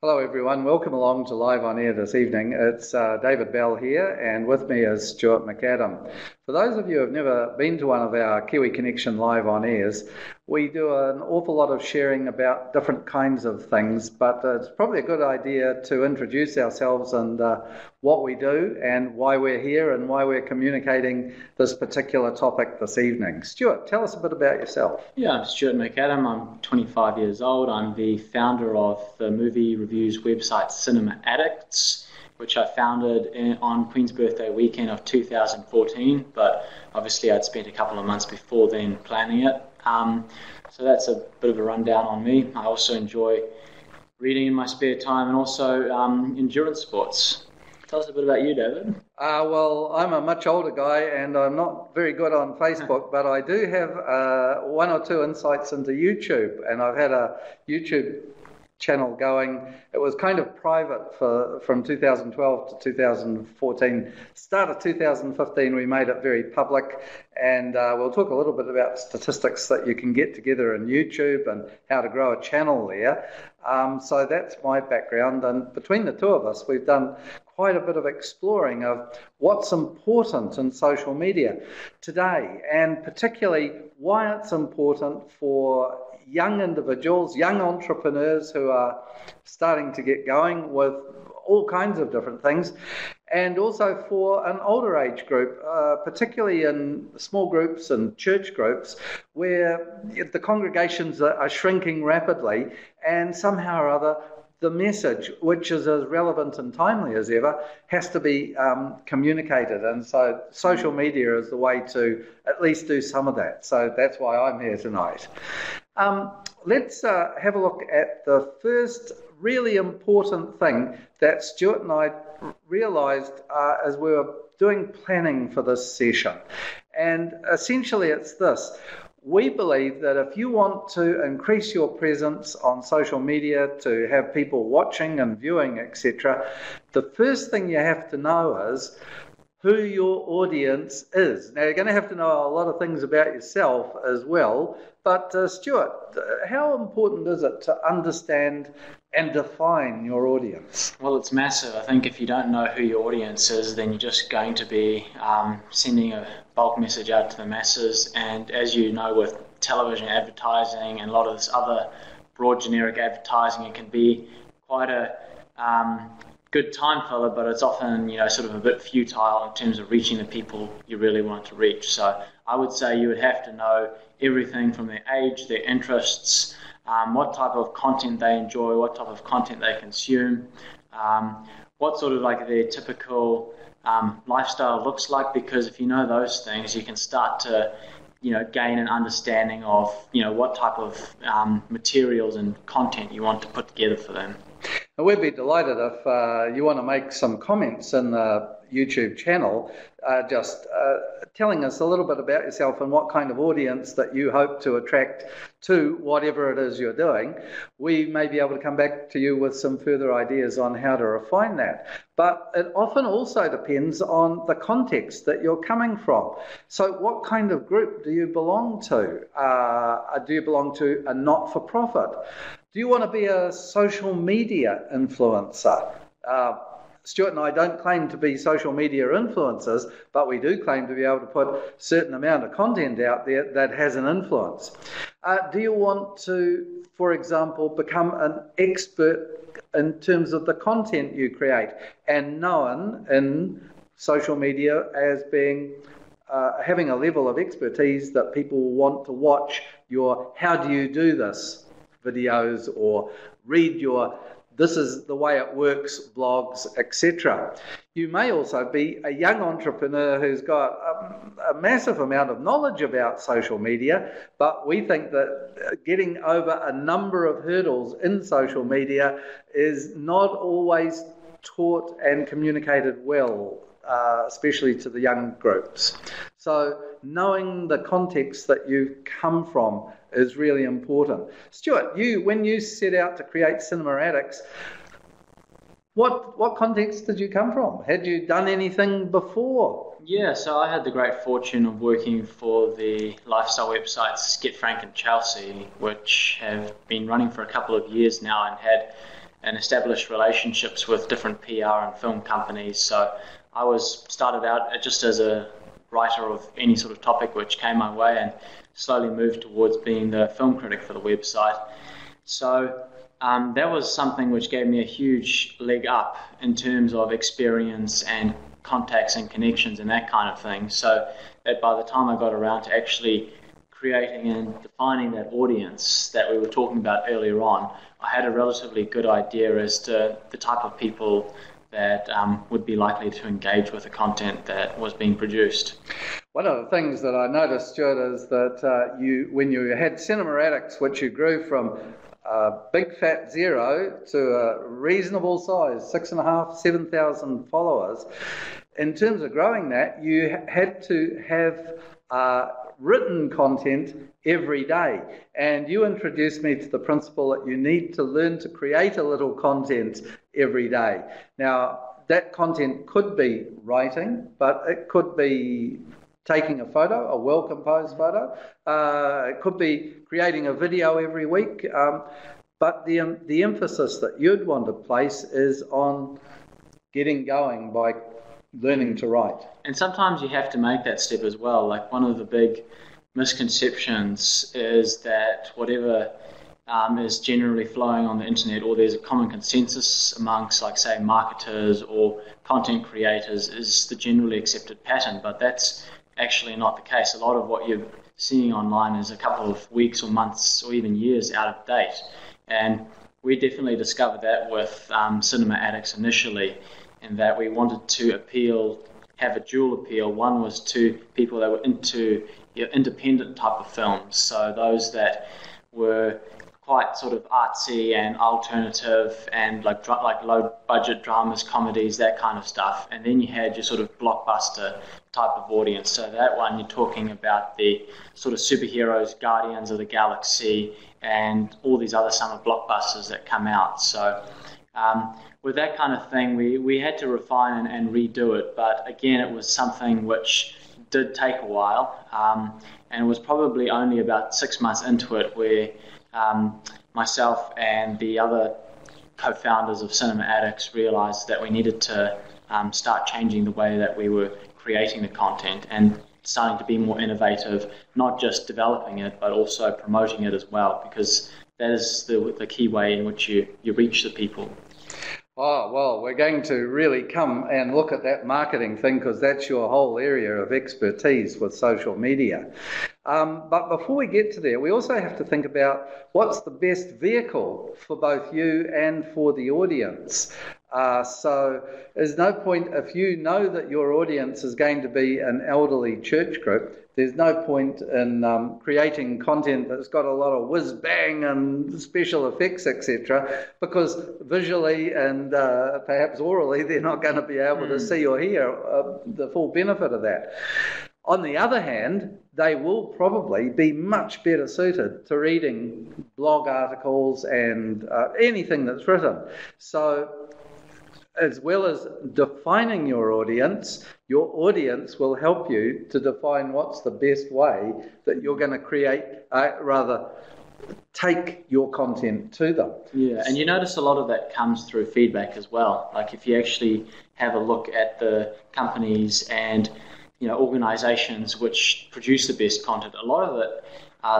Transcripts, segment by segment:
Hello everyone, welcome along to Live on Air this evening. It's David Bell here, and with me is Stuart McAdam. For those of you who have never been to one of our Kiwi Connection Live on Airs, we do an awful lot of sharing about different kinds of things, but it's probably a good idea to introduce ourselves and what we do and why we're here and why we're communicating this particular topic this evening. Stuart, tell us a bit about yourself. Yeah, I'm Stuart McAdam. I'm 25 years old. I'm the founder of the movie reviews website Cinema Addicts, which I founded on Queen's birthday weekend of 2014, but obviously I'd spent a couple of months before then planning it. So that's a bit of a rundown on me. I also enjoy reading in my spare time and also endurance sports. Tell us a bit about you, David. Well, I'm a much older guy and I'm not very good on Facebook, but I do have one or two insights into YouTube, and I've had a YouTube channel going. It was kind of private from 2012 to 2014. Start of 2015 we made it very public, and we'll talk a little bit about statistics that you can get together in YouTube and how to grow a channel there. So that's my background, and between the two of us we've done quite a bit of exploring of what's important in social media today, and particularly why it's important for young individuals, young entrepreneurs who are starting to get going with all kinds of different things, and also for an older age group, particularly in small groups and church groups where the congregations are shrinking rapidly, and somehow or other the message, which is as relevant and timely as ever, has to be communicated. And so social media is the way to at least do some of that. So that's why I'm here tonight. Let's have a look at the first really important thing that Stuart and I realised as we were doing planning for this session. And essentially it's this. We believe that if you want to increase your presence on social media, to have people watching and viewing, etc., the first thing you have to know is who your audience is. Now, you're going to have to know a lot of things about yourself as well, but Stuart, how important is it to understand and define your audience? Well, it's massive. I think if you don't know who your audience is, then you're just going to be sending a bulk message out to the masses. And as you know, with television advertising and a lot of this other broad generic advertising, it can be quite a good time filler, but it's often, sort of a bit futile in terms of reaching the people you really want to reach. So I would say you would have to know everything from their age, their interests, what type of content they enjoy, what type of content they consume, what sort of like their typical lifestyle looks like, because if you know those things, you can start to gain an understanding of what type of materials and content you want to put together for them. And we'd be delighted if you want to make some comments in the YouTube channel, just telling us a little bit about yourself and what kind of audience that you hope to attract to whatever it is you're doing. We may be able to come back to you with some further ideas on how to refine that. But it often also depends on the context that you're coming from. So what kind of group do you belong to? Do you belong to a not-for-profit? Do you want to be a social media influencer? Stuart and I don't claim to be social media influencers, but we do claim to be able to put a certain amount of content out there that has an influence. Do you want to, for example, become an expert in terms of the content you create and known in social media as being having a level of expertise that people will want to watch your "How do you do this?" videos or read your "This is the way it works" blogs, etc. You may also be a young entrepreneur who's got a massive amount of knowledge about social media, but we think that getting over a number of hurdles in social media is not always taught and communicated well, especially to the young groups. So knowing the context that you've come from is really important. Stuart, when you set out to create Cinema Addicts, what context did you come from? Had you done anything before? Yeah, so I had the great fortune of working for the lifestyle websites Get Frank and Chelsea, which have been running for a couple of years now and had and established relationships with different PR and film companies. So I started out just as a writer of any sort of topic which came my way, and slowly moved towards being the film critic for the website. So that was something which gave me a huge leg up in terms of experience and contacts and connections and that kind of thing. So that by the time I got around to actually creating and defining that audience that we were talking about earlier on, I had a relatively good idea as to the type of people that would be likely to engage with the content that was being produced. One of the things that I noticed, Stuart, is that when you had Cinema Addicts, which you grew from a big fat 0 to a reasonable size, 6,500, 7,000 followers, in terms of growing that, you had to have written content every day. And you introduced me to the principle that you need to learn to create a little content every day. Now, that content could be writing, but it could be taking a photo, a well-composed photo. It could be creating a video every week. But the emphasis that you'd want to place is on getting going by learning to write. And sometimes you have to make that step as well. Like, one of the big misconceptions is that whatever is generally flowing on the internet, or there's a common consensus amongst, like, say, marketers or content creators, is the generally accepted pattern. But that's actually not the case. A lot of what you're seeing online is a couple of weeks or months or even years out of date. And we definitely discovered that with Cinema Addicts initially, in that we wanted to have a dual appeal. One was to people that were into independent type of films, so those that were quite sort of artsy and alternative and like low budget dramas, comedies, that kind of stuff. And then you had your sort of blockbuster type of audience. So that one, you're talking about the sort of superheroes, Guardians of the Galaxy, and all these other summer blockbusters that come out. So with that kind of thing, we had to refine and redo it. But again, it was something which did take a while, and it was probably only about 6 months into it where myself and the other co-founders of Cinema Addicts realised that we needed to start changing the way that we were creating the content and starting to be more innovative, not just developing it, but also promoting it as well, because that is the key way in which you reach the people. Oh, well, we're going to really come and look at that marketing thing, because that's your whole area of expertise with social media. But before we get to there, we also have to think about what's the best vehicle for both you and for the audience. So there's no point, if you know that your audience is going to be an elderly church group, there's no point in creating content that's got a lot of whiz-bang and special effects, etc., because visually and perhaps orally they're not going to be able to see or hear the full benefit of that. On the other hand, they will probably be much better suited to reading blog articles and anything that's written. So, as well as defining your audience will help you to define what's the best way that you're going to create, take your content to them. Yeah, and you notice a lot of that comes through feedback as well. Like, if you actually have a look at the companies and organisations which produce the best content, a lot of it,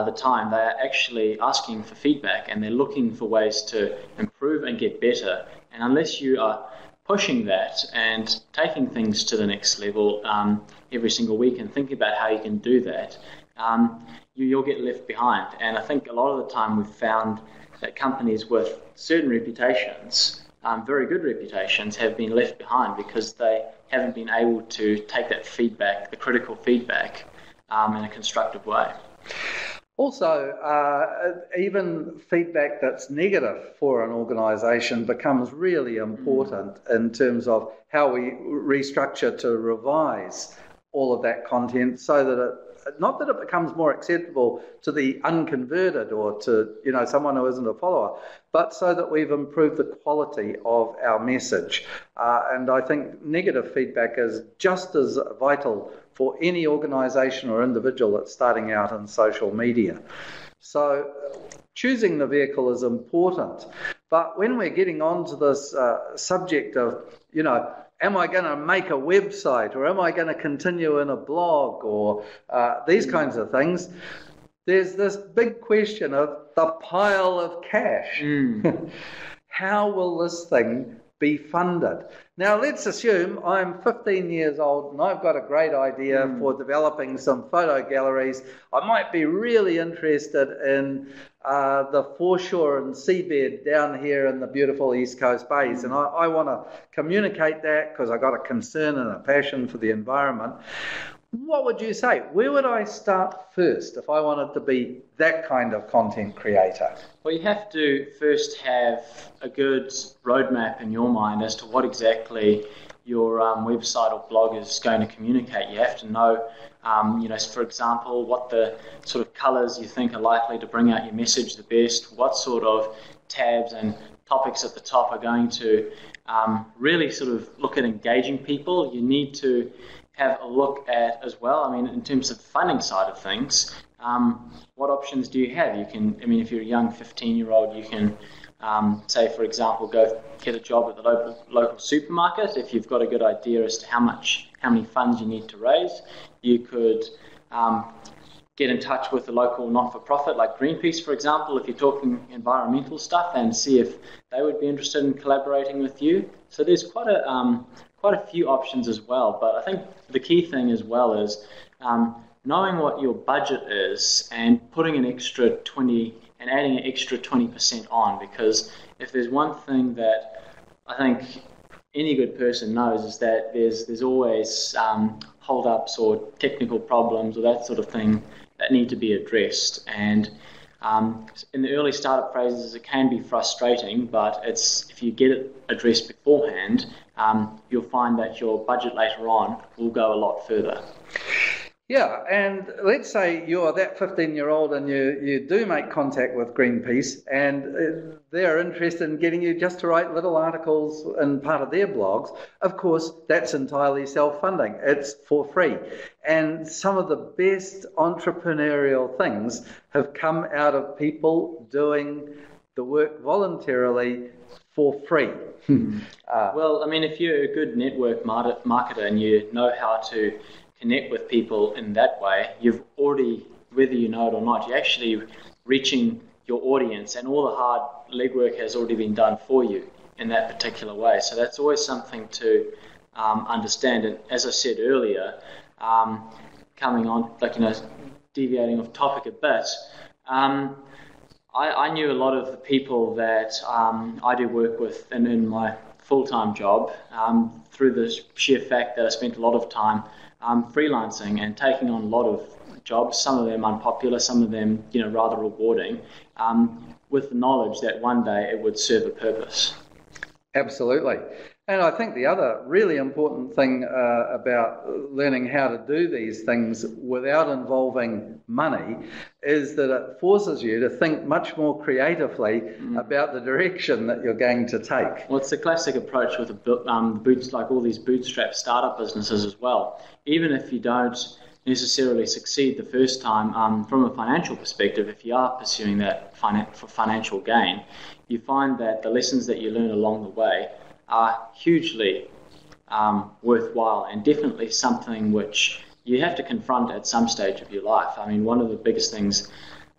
the time, they are actually asking for feedback, and they're looking for ways to improve and get better. And unless you are pushing that and taking things to the next level every single week and thinking about how you can do that, you'll get left behind. And I think a lot of the time we've found that companies with certain reputations, very good reputations, have been left behind because they haven't been able to take that feedback, the critical feedback, in a constructive way. Also, even feedback that's negative for an organisation becomes really important in terms of how we restructure to revise all of that content, so that not that it becomes more acceptable to the unconverted or to someone who isn't a follower, but so that we've improved the quality of our message. And I think negative feedback is just as vital for any organisation or individual that's starting out in social media. So choosing the vehicle is important. But when we're getting on to this subject of, am I going to make a website, or am I going to continue in a blog, or these kinds of things, there's this big question of the pile of cash. How will this thing be funded? Now, let's assume I'm 15 years old and I've got a great idea for developing some photo galleries. I might be really interested in the foreshore and seabed down here in the beautiful East Coast Bays, and I want to communicate that because I've got a concern and a passion for the environment. What would you say? Where would I start first if I wanted to be that kind of content creator? Well, you have to first have a good roadmap in your mind as to what exactly your website or blog is going to communicate. You have to know, for example, what the sort of colours you think are likely to bring out your message the best, what sort of tabs and topics at the top are going to really sort of look at engaging people. You need to have a look at as well, in terms of the funding side of things, what options do you have? You can, if you're a young 15-year-old, you can, say, for example, go get a job at the local supermarket. If you've got a good idea as to how many funds you need to raise, you could get in touch with a local not-for-profit like Greenpeace, for example, if you're talking environmental stuff, and see if they would be interested in collaborating with you. So there's quite a few options as well, but I think the key thing as well is knowing what your budget is and putting an extra 20 and adding an extra 20% on, because if there's one thing that I think any good person knows is that there's always hold-ups or technical problems or that sort of thing that need to be addressed. And in the early startup phases, it can be frustrating, but if you get it addressed beforehand, you'll find that your budget later on will go a lot further. Yeah, and let's say you're that 15-year-old and you do make contact with Greenpeace, and they're interested in getting you just to write little articles in part of their blogs. Of course, that's entirely self-funding. It's for free. And some of the best entrepreneurial things have come out of people doing the work voluntarily for free. Well, if you're a good network marketer and you know how to connect with people in that way, you've already, whether you know it or not, you're actually reaching your audience, and all the hard legwork has already been done for you in that particular way. So that's always something to understand. And as I said earlier, coming on, deviating off topic a bit, I knew a lot of the people that I do work with in my full-time job through the sheer fact that I spent a lot of time freelancing and taking on a lot of jobs, some of them unpopular, some of them rather rewarding, with the knowledge that one day it would serve a purpose. Absolutely. And I think the other really important thing about learning how to do these things without involving money is that it forces you to think much more creatively about the direction that you're going to take. Well, it's the classic approach with all these bootstrap startup businesses as well. Even if you don't necessarily succeed the first time, from a financial perspective, if you are pursuing that for financial gain, you find that the lessons that you learn along the way are hugely worthwhile, and definitely something which you have to confront at some stage of your life. One of the biggest things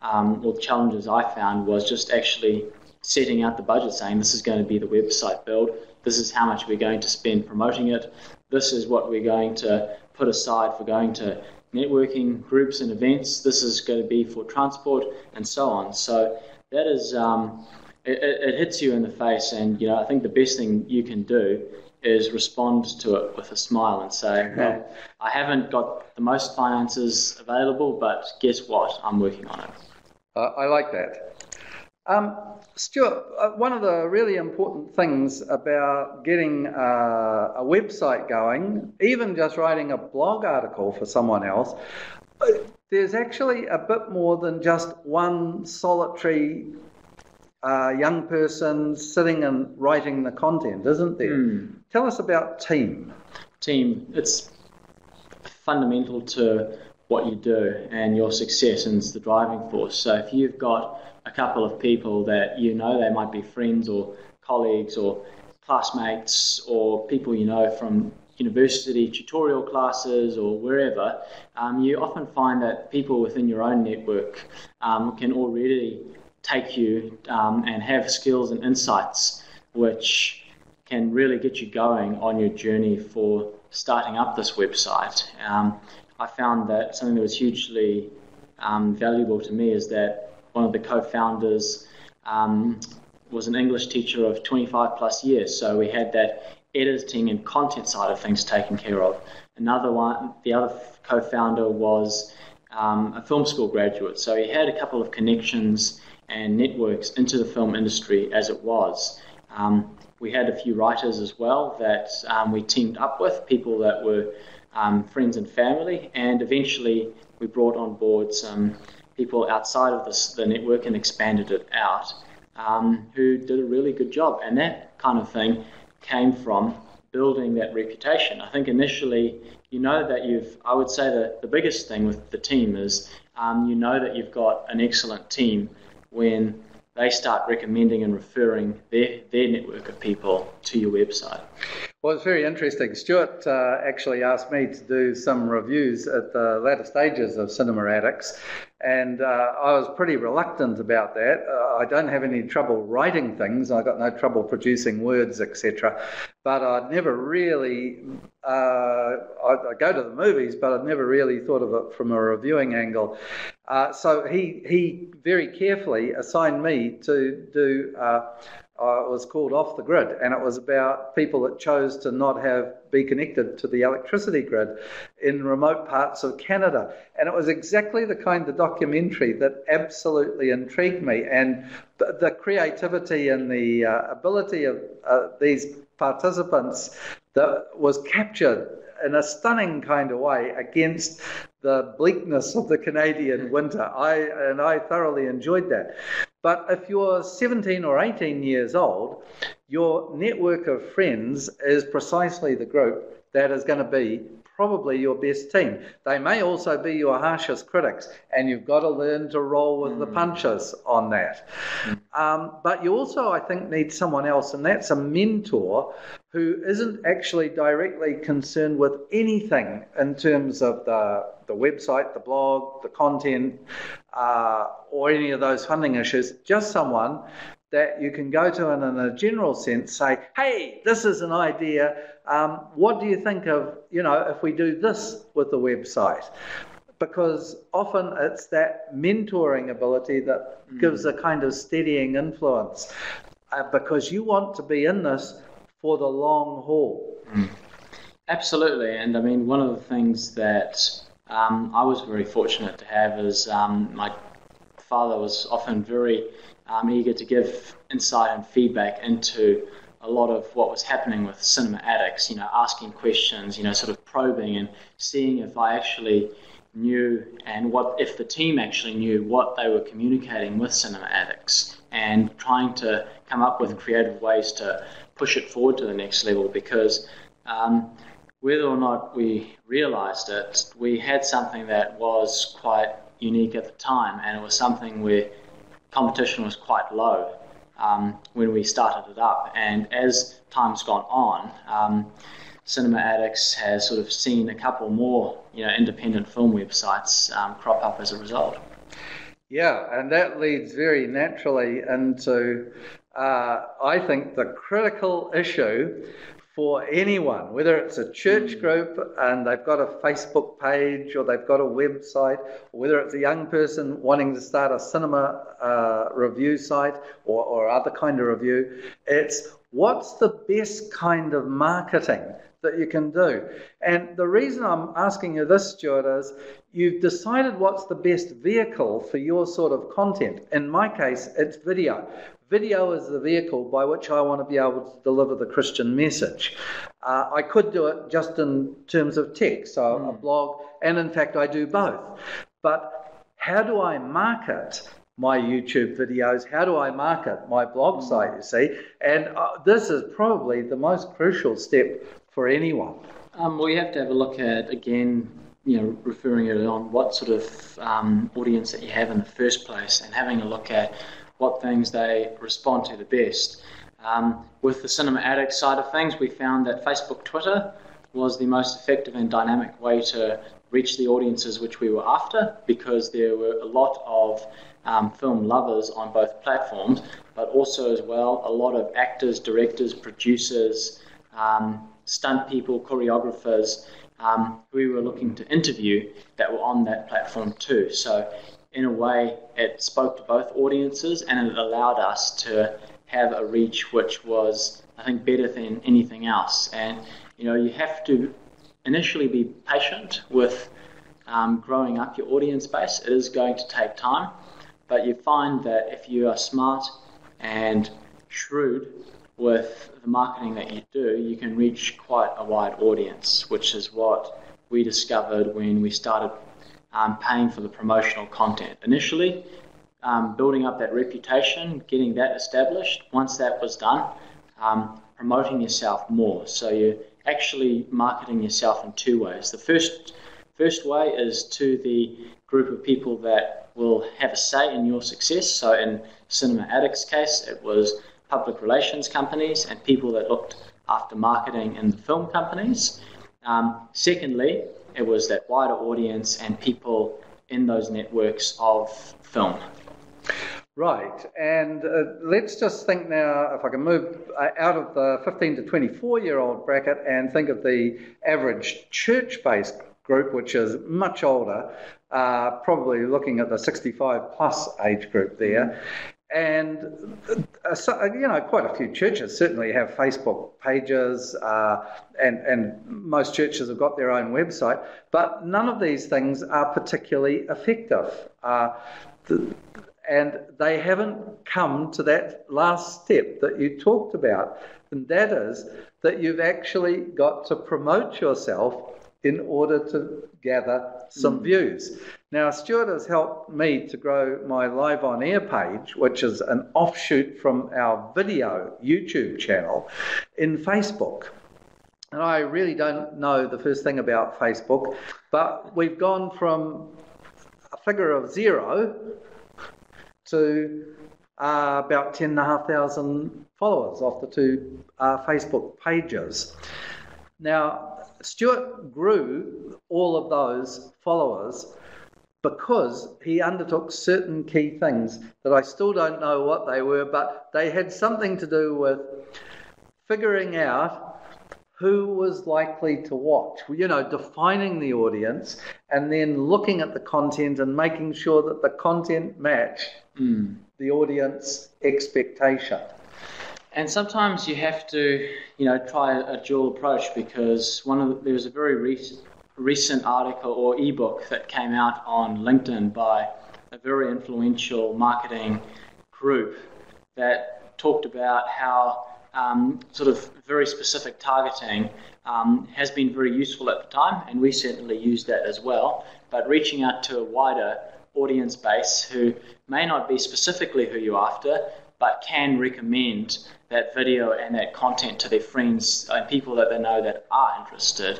or challenges I found was just actually setting out the budget, saying this is going to be the website build, this is how much we're going to spend promoting it, this is what we're going to put aside for going to networking groups and events, this is going to be for transport, and so on. So that is it hits you in the face, and I think the best thing you can do is respond to it with a smile and say, well, I haven't got the most finances available, but guess what? I'm working on it. I like that. Stuart, one of the really important things about getting a website going, even just writing a blog article for someone else, there's actually a bit more than just one solitary young person sitting and writing the content, isn't there? Tell us about team. Team, it's fundamental to what you do and your success, and it's the driving force. So if you've got a couple of people that they might be friends or colleagues or classmates or people from university tutorial classes or wherever, you often find that people within your own network can already take you and have skills and insights which can really get you going on your journey for starting up this website. I found that something that was hugely valuable to me is that one of the co-founders was an English teacher of 25 plus years, so we had that editing and content side of things taken care of. The other co-founder was a film school graduate, so he had a couple of connections and networks into the film industry as it was. We had a few writers as well that we teamed up with, people that were friends and family, and eventually we brought on board some people outside of the network and expanded it out, who did a really good job. And that kind of thing came from building that reputation. I think initially, that I would say that the biggest thing with the team is, that you've got an excellent team when they start recommending and referring their network of people to your website. Well, it's very interesting. Stuart actually asked me to do some reviews at the latter stages of Cinema Addicts, and I was pretty reluctant about that. I don't have any trouble writing things. I got no trouble producing words, etc. But I'd never really, I go to the movies, but I'd never really thought of it from a reviewing angle. So he very carefully assigned me to do, it was called Off the Grid, and it was about people that chose to not be connected to the electricity grid in remote parts of Canada. And it was exactly the kind of documentary that absolutely intrigued me, and the creativity and the ability of these participants that was captured in a stunning kind of way against the bleakness of the Canadian winter. I thoroughly enjoyed that. But if you're 17 or 18 years old, your network of friends is precisely the group that is going to be probably your best team. They may also be your harshest critics, and you've got to learn to roll with the punches on that. But you also, I think, need someone else, and that's a mentor who isn't actually directly concerned with anything in terms of the website, the blog, the content, or any of those funding issues. Just someone that you can go to and in a general sense say, hey, this is an idea. What do you think of, if we do this with the website? Because often it's that mentoring ability that gives a kind of steadying influence, because you want to be in this for the long haul. Absolutely. And I mean, one of the things that I was very fortunate to have is my father was often very eager to give insight and feedback into a lot of what was happening with Cinema Addicts, asking questions, sort of probing and seeing if I actually knew and what if the team actually knew what they were communicating with Cinema Addicts, and trying to come up with creative ways to push it forward to the next level, because whether or not we realized it, we had something that was quite unique at the time, and it was something where competition was quite low when we started it up. And as time's gone on, Cinema Addicts has sort of seen a couple more, independent film websites crop up as a result. Yeah, and that leads very naturally into, I think, the critical issue for anyone, whether it's a church group and they've got a Facebook page or they've got a website, or whether it's a young person wanting to start a cinema review site or other kind of review, it's what's the best kind of marketing that you can do. And the reason I'm asking you this, Stuart, is you've decided what's the best vehicle for your sort of content. In my case, it's video. Video is the vehicle by which I want to be able to deliver the Christian message. I could do it just in terms of text, so a blog, and in fact I do both. But how do I market my YouTube videos? How do I market my blog site, you see? And this is probably the most crucial step for anyone. Well, you have to have a look at, again, referring it on what sort of audience that you have in the first place, and having a look at what things they respond to the best. With the Cinema Addict side of things, we found that Facebook, Twitter was the most effective and dynamic way to reach the audiences which we were after, because there were a lot of film lovers on both platforms, but also as well a lot of actors, directors, producers, stunt people, choreographers who we were looking to interview that were on that platform too. So in a way, it spoke to both audiences, and it allowed us to have a reach which was, I think, better than anything else. And you have to initially be patient with growing up your audience base. It is going to take time, but you find that if you are smart and shrewd with the marketing that you do, you can reach quite a wide audience, which is what we discovered when we started paying for the promotional content. Initially, building up that reputation, getting that established. Once that was done, promoting yourself more. So you're actually marketing yourself in two ways. The first way is to the group of people that will have a say in your success. So in Cinema Addict's case, it was public relations companies and people that looked after marketing in the film companies. Secondly, it was that wider audience and people in those networks of film. Right, and let's just think now, if I can move out of the 15 to 24-year-old bracket and think of the average church-based group, which is much older, probably looking at the 65-plus age group there. And, quite a few churches certainly have Facebook pages, and most churches have got their own website, but none of these things are particularly effective. And they haven't come to that last step that you talked about, and that is that you've actually got to promote yourself in order to gather some views. Now, Stuart has helped me to grow my Live On Air page, which is an offshoot from our video YouTube channel, in Facebook. And I really don't know the first thing about Facebook, but we've gone from a figure of 0 to about 10,500 followers off the two Facebook pages. Now, Stuart grew all of those followers because he undertook certain key things that I still don't know what they were, but they had something to do with figuring out who was likely to watch, defining the audience and then looking at the content and making sure that the content matched the audience expectation. And sometimes you have to, try a dual approach, because there was a very recent article or ebook that came out on LinkedIn by a very influential marketing group that talked about how sort of very specific targeting has been very useful at the time, and we certainly use that as well, but reaching out to a wider audience base who may not be specifically who you're after, but can recommend that video and that content to their friends and people that they know that are interested,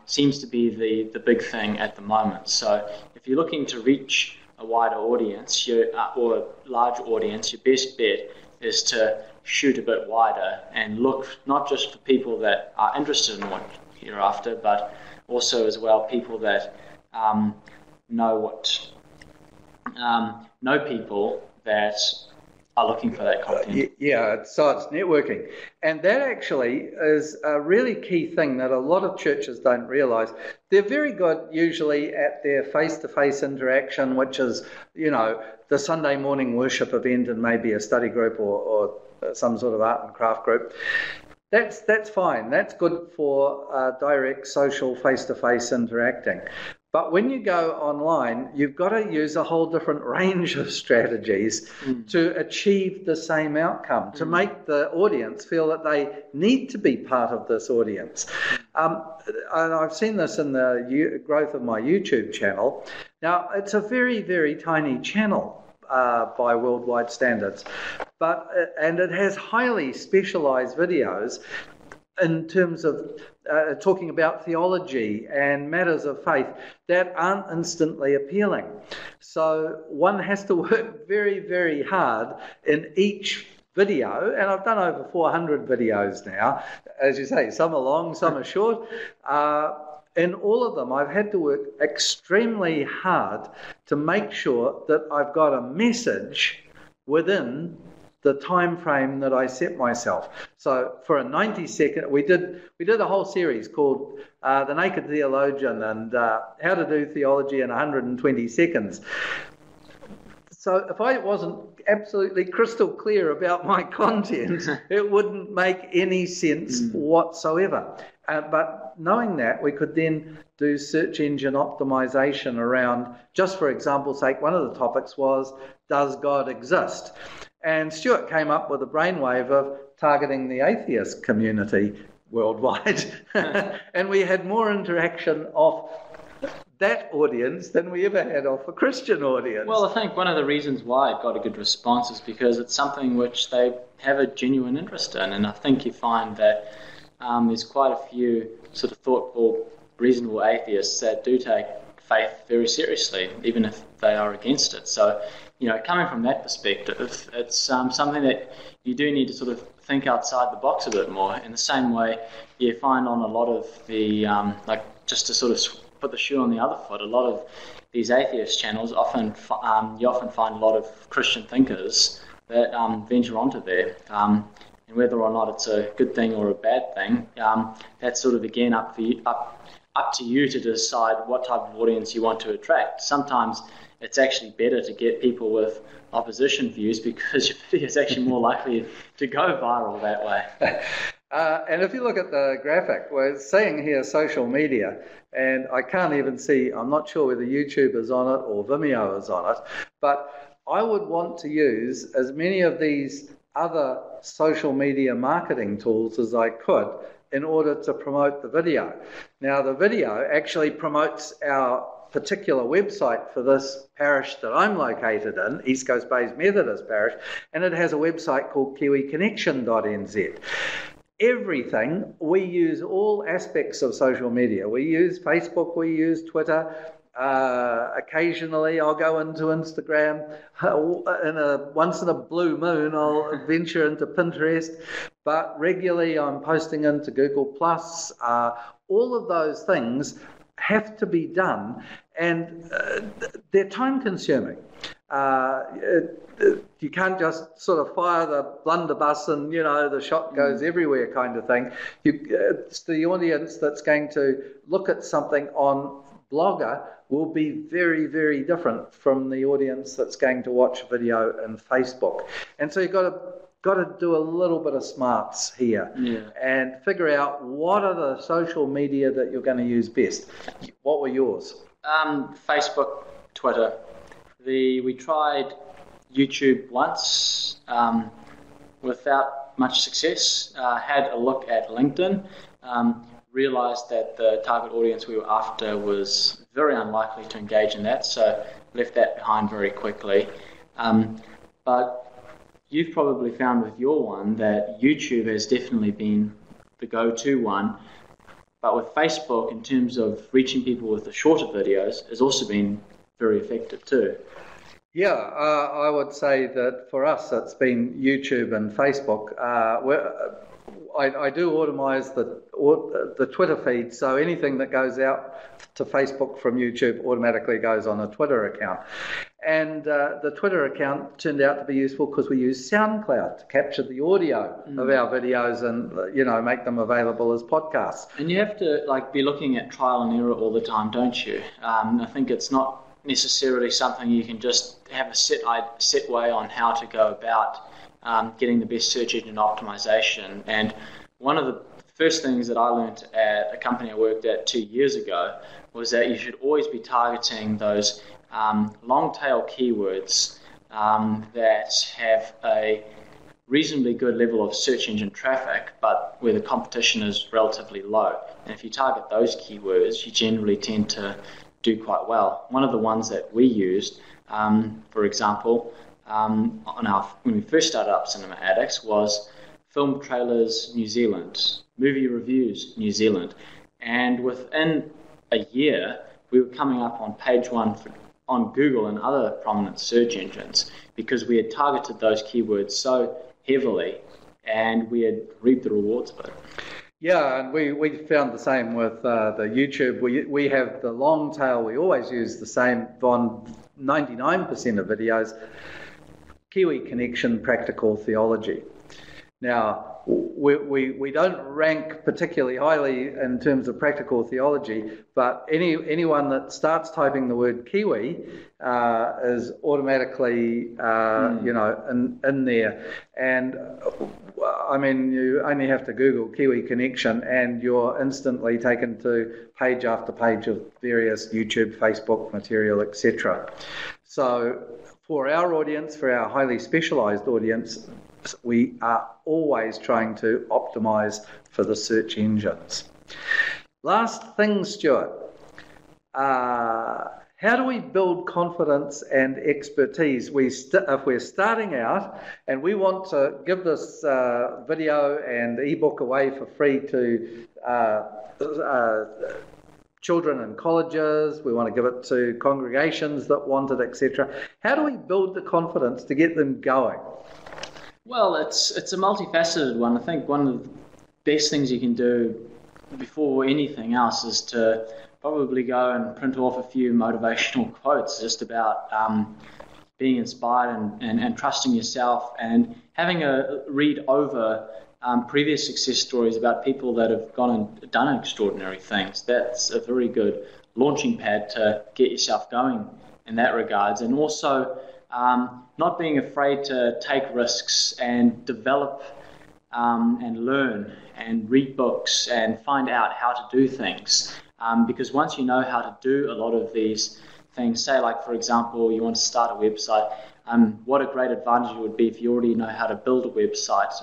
seems to be the big thing at the moment. So if you're looking to reach a wider audience or a large audience, your best bet is to shoot a bit wider and look not just for people that are interested in what you're after, but also as well people that know people that are looking for that content. So it's networking. And that actually is a really key thing that a lot of churches don't realise. They're very good usually at their face-to-face interaction, which is, the Sunday morning worship event and maybe a study group or some sort of art and craft group. That's fine. That's good for direct social face-to-face interacting. But when you go online, you've got to use a whole different range of strategies to achieve the same outcome, to make the audience feel that they need to be part of this audience. And I've seen this in the growth of my YouTube channel. Now, it's a very, very tiny channel by worldwide standards, and it has highly specialised videos. in terms of talking about theology and matters of faith that aren't instantly appealing. So one has to work very, very hard in each video, and I've done over 400 videos now. As you say, some are long, some are short. In all of them, I've had to work extremely hard to make sure that I've got a message within the time frame that I set myself. So for a 90-second, we did a whole series called The Naked Theologian and How to Do Theology in 120 Seconds. So if I wasn't absolutely crystal clear about my content, it wouldn't make any sense whatsoever. But knowing that, we could then do search engine optimization around, just for example's sake, one of the topics was, does God exist? And Stuart came up with a brainwave of targeting the atheist community worldwide. And we had more interaction of that audience than we ever had of a Christian audience. Well, I think one of the reasons why it got a good response is because it's something which they have a genuine interest in. And I think you find that there's quite a few sort of thoughtful, reasonable atheists that do take faith very seriously, even if they are against it. So, coming from that perspective, it's something that you do need to sort of think outside the box a bit more. In the same way, you find on a lot of the, just to sort of put the shoe on the other foot, a lot of these atheist channels, you often find a lot of Christian thinkers that venture onto there. And whether or not it's a good thing or a bad thing, that's sort of, again, up to you to decide what type of audience you want to attract. Sometimes it's actually better to get people with opposition views because your video is actually more likely to go viral that way. And if you look at the graphic, we're seeing here social media, and I can't even see, I'm not sure whether YouTube is on it or Vimeo is on it, but I would want to use as many of these other social media marketing tools as I could in order to promote the video. Now, the video actually promotes our particular website for this parish that I'm located in, East Coast Bays Methodist Parish, and it has a website called kiwiconnexion.nz. Everything, we use all aspects of social media. We use Facebook, we use Twitter. Occasionally I'll go into Instagram. Once in a blue moon I'll venture into Pinterest, but regularly I'm posting into Google+. All of those things have to be done, and they're time consuming. You can't just sort of fire the blunderbuss and, the shot goes everywhere kind of thing. It's the audience that's going to look at something on Blogger will be very, very different from the audience that's going to watch video in Facebook. And so you've got to do a little bit of smarts here and figure out what are the social media that you're going to use best. What were yours? Facebook, Twitter. We tried YouTube once without much success. Had a look at LinkedIn. Realised that the target audience we were after was very unlikely to engage in that, so left that behind very quickly. But you've probably found with your one that YouTube has definitely been the go-to one, but with Facebook, in terms of reaching people with the shorter videos, has also been very effective too. Yeah, I would say that for us it's been YouTube and Facebook. I do automise the Twitter feed, so anything that goes out to Facebook from YouTube automatically goes on a Twitter account. And the Twitter account turned out to be useful because we use SoundCloud to capture the audio of our videos and make them available as podcasts. And you have to be looking at trial and error all the time, don't you? I think it's not necessarily something you can just have a set way on how to go about getting the best search engine optimization. And one of the first things that I learned at a company I worked at 2 years ago was that you should always be targeting those long tail keywords that have a reasonably good level of search engine traffic, but where the competition is relatively low. And if you target those keywords, you generally tend to do quite well. One of the ones that we used, for example, when we first started up Cinema Addicts, was Film Trailers New Zealand. movie reviews New Zealand. And within a year, we were coming up on page 1 on Google and other prominent search engines because we had targeted those keywords so heavily and we had reaped the rewards of it. Yeah, and we found the same with the YouTube. We have the long tail. We always use the same on 99% of videos, Kiwi Connection Practical Theology. Now, we don't rank particularly highly in terms of practical theology, but anyone that starts typing the word Kiwi is automatically, in there. And I mean, you only have to Google Kiwi Connection and you're instantly taken to page after page of various YouTube, Facebook material, etc. So for our audience, for our highly specialised audience, we are always trying to optimize for the search engines. Last thing, Stuart, how do we build confidence and expertise? If we're starting out and we want to give this video and ebook away for free to children in colleges, we want to give it to congregations that want it, etc. How do we build the confidence to get them going? Well, it's a multifaceted one. I think one of the best things you can do before anything else is to probably go and print off a few motivational quotes just about being inspired and trusting yourself, and having a read over previous success stories about people that have gone and done extraordinary things. That's a very good launching pad to get yourself going in that regards. And also not being afraid to take risks and develop and learn and read books and find out how to do things. Because once you know how to do a lot of these things, say like, for example, you want to start a website, what a great advantage it would be if you already know how to build a website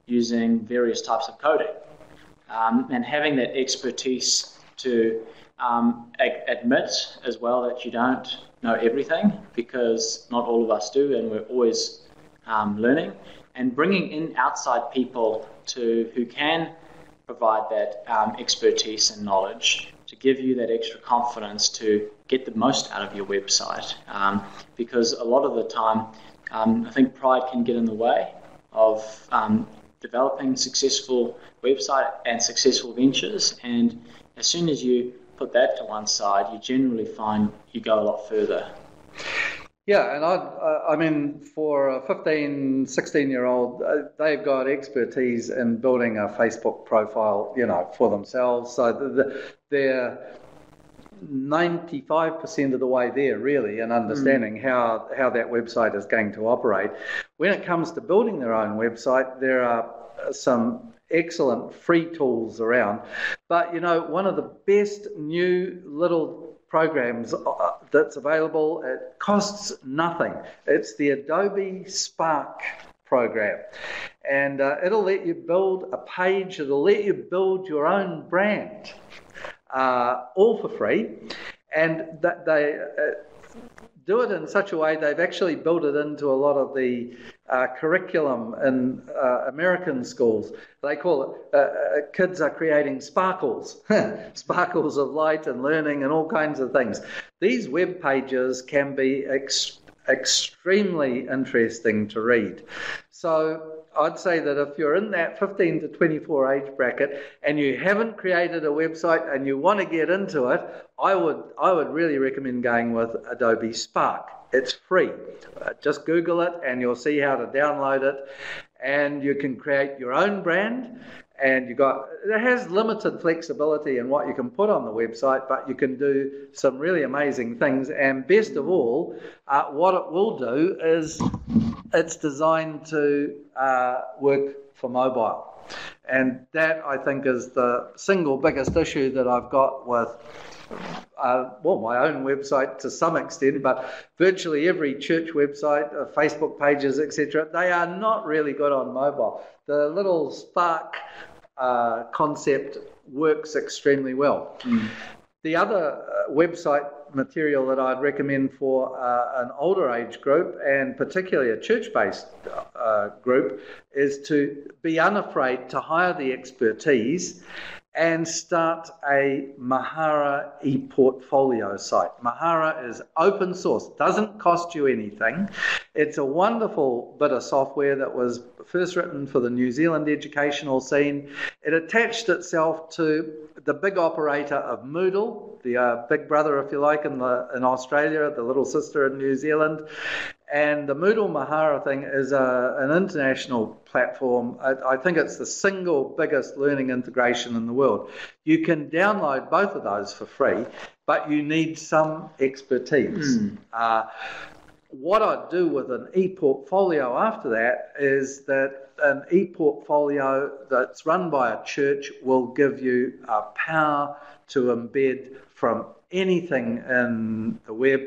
using various types of coding. And having that expertise to admit as well that you don't know everything, because not all of us do, and we're always learning, and bringing in outside people who can provide that expertise and knowledge to give you that extra confidence to get the most out of your website. Because a lot of the time, I think pride can get in the way of developing successful website and successful ventures, and as soon as you put that to one side, you generally find you go a lot further. Yeah, and I mean, for a 15, 16-year-old, they've got expertise in building a Facebook profile, for themselves. So they're 95% of the way there, really, in understanding how that website is going to operate. When it comes to building their own website, there are some excellent free tools around. But, one of the best new little programs that's available, it costs nothing. It's the Adobe Spark program. And it'll let you build a page, it'll let you build your own brand, all for free. And they do it in such a way, they've actually built it into a lot of the curriculum in American schools. They call it, kids are creating sparkles, sparkles of light and learning and all kinds of things. These web pages can be extremely interesting to read. So I'd say that if you're in that 15 to 24 age bracket and you haven't created a website and you want to get into it, I would really recommend going with Adobe Spark. It's free. Just Google it and you'll see how to download it, and you can create your own brand. And it has limited flexibility in what you can put on the website, but you can do some really amazing things. And best of all, what it will do is it's designed to work for mobile. And that, I think, is the single biggest issue that I've got with my own website to some extent, but virtually every church website, Facebook pages, etc., they are not really good on mobile. The little Spark concept works extremely well. The other website material that I'd recommend for an older age group, and particularly a church-based group, is to be unafraid to hire the expertise and start a Mahara e-portfolio site. Mahara is open source, doesn't cost you anything. It's a wonderful bit of software that was first written for the New Zealand educational scene. It attached itself to the big operator of Moodle, the big brother, if you like, in Australia, the little sister in New Zealand. And the Moodle Mahara thing is an international platform. I think it's the single biggest learning integration in the world. You can download both of those for free, but you need some expertise. What I'd do with an e-portfolio after that is that an e-portfolio that's run by a church will give you a power to embed from anything in the web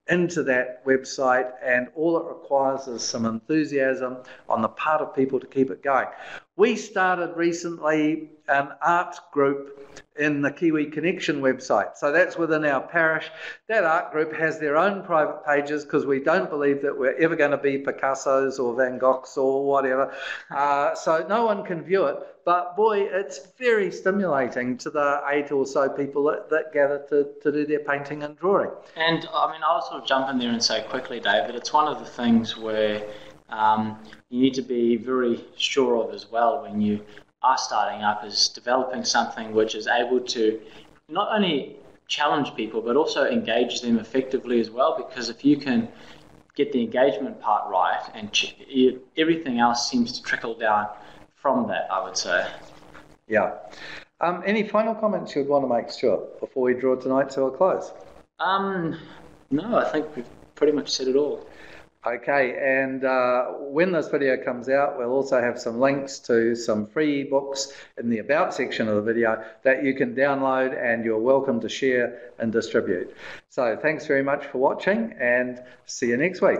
into that website, and all it requires is some enthusiasm on the part of people to keep it going. We started recently an art group in the Kiwi Connexion website. So that's within our parish. That art group has their own private pages because we don't believe that we're ever going to be Picassos or Van Goghs or whatever. So no one can view it. But boy, it's very stimulating to the 8 or so people that gather to do their painting and drawing. And I mean, I'll sort of jump in there and say quickly, David, it's one of the things where you need to be very sure of as well when you are starting up, is developing something which is able to not only challenge people but also engage them effectively as well, because if you can get the engagement part right, and everything else seems to trickle down from that, I would say. Yeah. Any final comments you'd want to make, Stuart, before we draw tonight to a close? No, I think we've pretty much said it all. Okay, and when this video comes out, we'll also have some links to some free books in the About section of the video that you can download, and you're welcome to share and distribute. So thanks very much for watching, and see you next week.